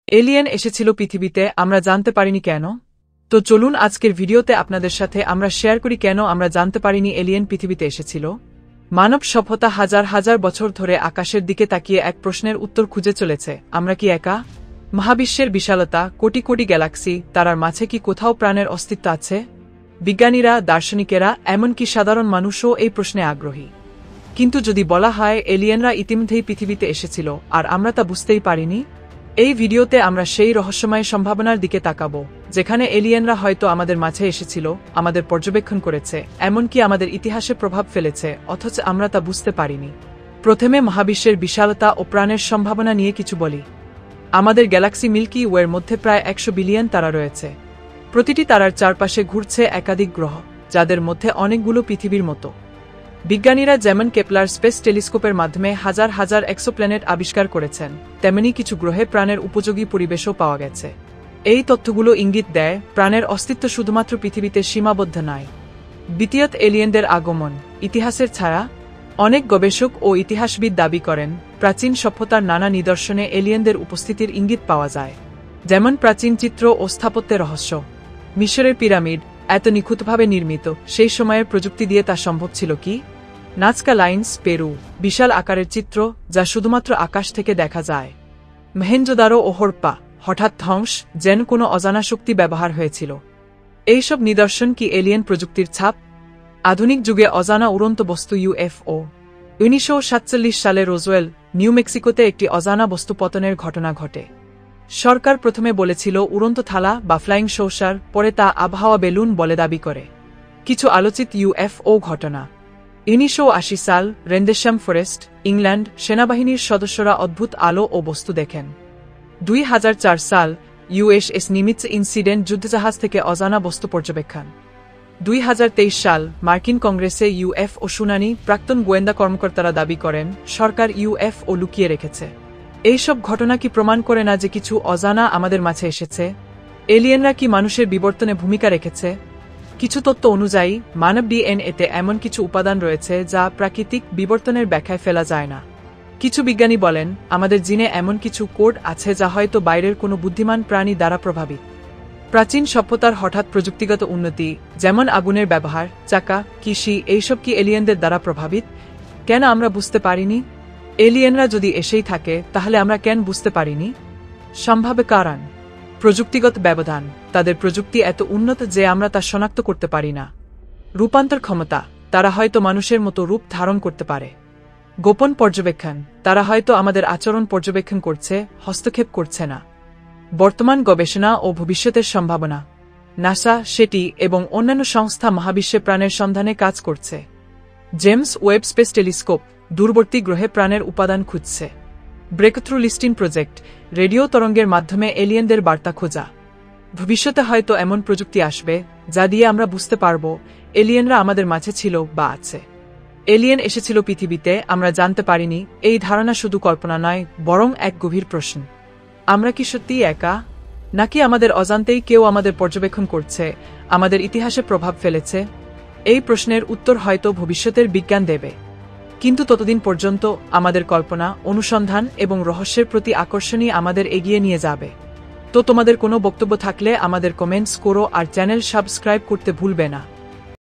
Alien এসেছিল পৃথিবীতে, আমরা জানতে পারিনি কেন? তো চলুন আজকের ভিডিওতে আপনাদের সাথে আমরা শেয়ার করি কেন আমরা জানতে পারিনি এলিয়েন পৃথিবীতে এসেছিল। মানব সভ্যতা হাজার হাজার বছর ধরে আকাশের দিকে তাকিয়ে এক প্রশ্নের উত্তর খুঁজে চলেছে, আমরা কি একা? মহাবিশ্বের বিশালতা, কোটি কোটি গ্যালাক্সি, তারার মাঝে কি কোথাও প্রাণের অস্তিত্ব আছে? বিজ্ঞানীরা, দার্শনিকেরা, এমনকি সাধারণ মানুষও এই প্রশ্নে আগ্রহী। কিন্তু যদি বলা হয় এলিয়েনরা ইতিমধ্যেই পৃথিবীতে এসেছিল আর আমরা তা বুঝতেই পারিনি? এই ভিডিওতে আমরা সেই রহস্যময় সম্ভাবনার দিকে তাকাব, যেখানে এলিয়েনরা হয়তো আমাদের মাঝে এসেছিল, আমাদের পর্যবেক্ষণ করেছে, এমনকি আমাদের ইতিহাসে প্রভাব ফেলেছে, অথচ আমরা তা বুঝতে পারিনি। প্রথমে মহাবিশ্বের বিশালতা ও প্রাণের সম্ভাবনা নিয়ে কিছু বলি। আমাদের গ্যালাক্সি মিল্কি ওয়ের মধ্যে প্রায় 100 বিলিয়ন তারা রয়েছে। প্রতিটি তারার চারপাশে ঘুরছে একাধিক গ্রহ, যাদের মধ্যে অনেকগুলো পৃথিবীর মতো। বিজ্ঞানীরা যেমন কেপলার স্পেস টেলিস্কোপের মাধ্যমে হাজার হাজার এক্সোপ্ল্যানেট আবিষ্কার করেছেন, তেমনি কিছু গ্রহে প্রাণের উপযোগী পরিবেশও পাওয়া গেছে। এই তথ্যগুলো ইঙ্গিত দেয় প্রাণের অস্তিত্ব শুধুমাত্র পৃথিবীতে সীমাবদ্ধ নয়। দ্বিতীয়ত, এলিয়েনদের আগমন ইতিহাসের ছায়া। অনেক গবেষক ও ইতিহাসবিদ দাবি করেন প্রাচীন সভ্যতার নানা নিদর্শনে এলিয়েনদের উপস্থিতির ইঙ্গিত পাওয়া যায়, যেমন প্রাচীন চিত্র ও স্থাপত্যের রহস্য। মিশরের পিরামিড এত নিখুঁতভাবে নির্মিত, সেই সময়ের প্রযুক্তি দিয়ে তা সম্ভব ছিল কি? নাজকা লাইন্স, পেরু, বিশাল আকারের চিত্র যা শুধুমাত্র আকাশ থেকে দেখা যায়। মহেঞ্জোদারো ও হরপ্পা, হঠাৎ ধ্বংস, যেন কোনো অজানা শক্তি ব্যবহার হয়েছিল। এইসব নিদর্শন কি এলিয়েন প্রযুক্তির ছাপ? আধুনিক যুগে অজানা উড়ন্ত বস্তু ইউএফও। 1947 সালে রোজওয়েল, নিউ মেক্সিকোতে একটি অজানা বস্তু পতনের ঘটনা ঘটে। সরকার প্রথমে বলেছিল উড়ন্ত থালা বা ফ্লাইং সৌসার, পরে তা আবহাওয়া বেলুন বলে দাবি করে। কিছু আলোচিত ইউএফও ঘটনা: 1980 সাল, রেন্ডেশাম ফরেস্ট, ইংল্যান্ড, সেনাবাহিনীর সদস্যরা অদ্ভুত আলো ও বস্তু দেখেন। 2004 সাল, ইউএসএস নিমিটস ইনসিডেন্ট, যুদ্ধজাহাজ থেকে অজানা বস্তু পর্যবেক্ষণ। 2023 সাল, মার্কিন কংগ্রেসে ইউএফও শুনানি, প্রাক্তন গোয়েন্দা কর্মকর্তারা দাবি করেন সরকার ইউএফও লুকিয়ে রেখেছে। এইসব ঘটনা কি প্রমাণ করে না যে কিছু অজানা আমাদের মাঝে এসেছে? এলিয়েনরা কি মানুষের বিবর্তনে ভূমিকা রেখেছে? কিছু তত্ত্ব অনুযায়ী মানব ডিএনএতে এমন কিছু উপাদান রয়েছে যা প্রাকৃতিক বিবর্তনের ব্যাখ্যায় ফেলা যায় না। কিছু বিজ্ঞানী বলেন আমাদের জিনে এমন কিছু কোড আছে যা হয়তো বাইরের কোনো বুদ্ধিমান প্রাণী দ্বারা প্রভাবিত। প্রাচীন সভ্যতার হঠাৎ প্রযুক্তিগত উন্নতি, যেমন আগুনের ব্যবহার, চাকা, কৃষি, এইসব কি এলিয়েনদের দ্বারা প্রভাবিত? কেন আমরা বুঝতে পারিনি? এলিয়েনরা যদি এসেই থাকে, তাহলে আমরা কেন বুঝতে পারিনি? সম্ভাব্য কারণ: প্রযুক্তিগত ব্যবধান। তাদের প্রযুক্তি এত উন্নত যে আমরা তা শনাক্ত করতে পারি না। রূপান্তর ক্ষমতা, তারা হয়তো মানুষের মতো রূপ ধারণ করতে পারে। গোপন পর্যবেক্ষণ, তারা হয়তো আমাদের আচরণ পর্যবেক্ষণ করছে, হস্তক্ষেপ করছে না। বর্তমান গবেষণা ও ভবিষ্যতের সম্ভাবনা: নাসা, সেটি এবং অন্যান্য সংস্থা মহাবিশ্বে প্রাণের সন্ধানে কাজ করছে। জেমস ওয়েব স্পেস টেলিস্কোপ দূরবর্তী গ্রহে প্রাণের উপাদান খুঁজছে। ব্রেকথ্রু লিস্টিন প্রজেক্ট, রেডিও তরঙ্গের মাধ্যমে এলিয়েনদের বার্তা খোঁজা। ভবিষ্যতে হয়তো এমন প্রযুক্তি আসবে যা দিয়ে আমরা বুঝতে পারব এলিয়েনরা আমাদের মাঝে ছিল বা আছে। এলিয়েন এসেছিল পৃথিবীতে, আমরা জানতে পারিনি, এই ধারণা শুধু কল্পনা নয়, বরং এক গভীর প্রশ্ন। আমরা কি সত্যিই একা? নাকি আমাদের অজান্তেই কেউ আমাদের পর্যবেক্ষণ করছে, আমাদের ইতিহাসে প্রভাব ফেলেছে? এই প্রশ্নের উত্তর হয়তো ভবিষ্যতের বিজ্ঞান দেবে। কিন্তু ততদিন পর্যন্ত আমাদের কল্পনা, অনুসন্ধান এবং রহস্যের প্রতি আকর্ষণই আমাদের এগিয়ে নিয়ে যাবে। তো তোমাদের কোনো বক্তব্য থাকলে আমাদের কমেন্টস করো আর চ্যানেল সাবস্ক্রাইব করতে ভুলবে না।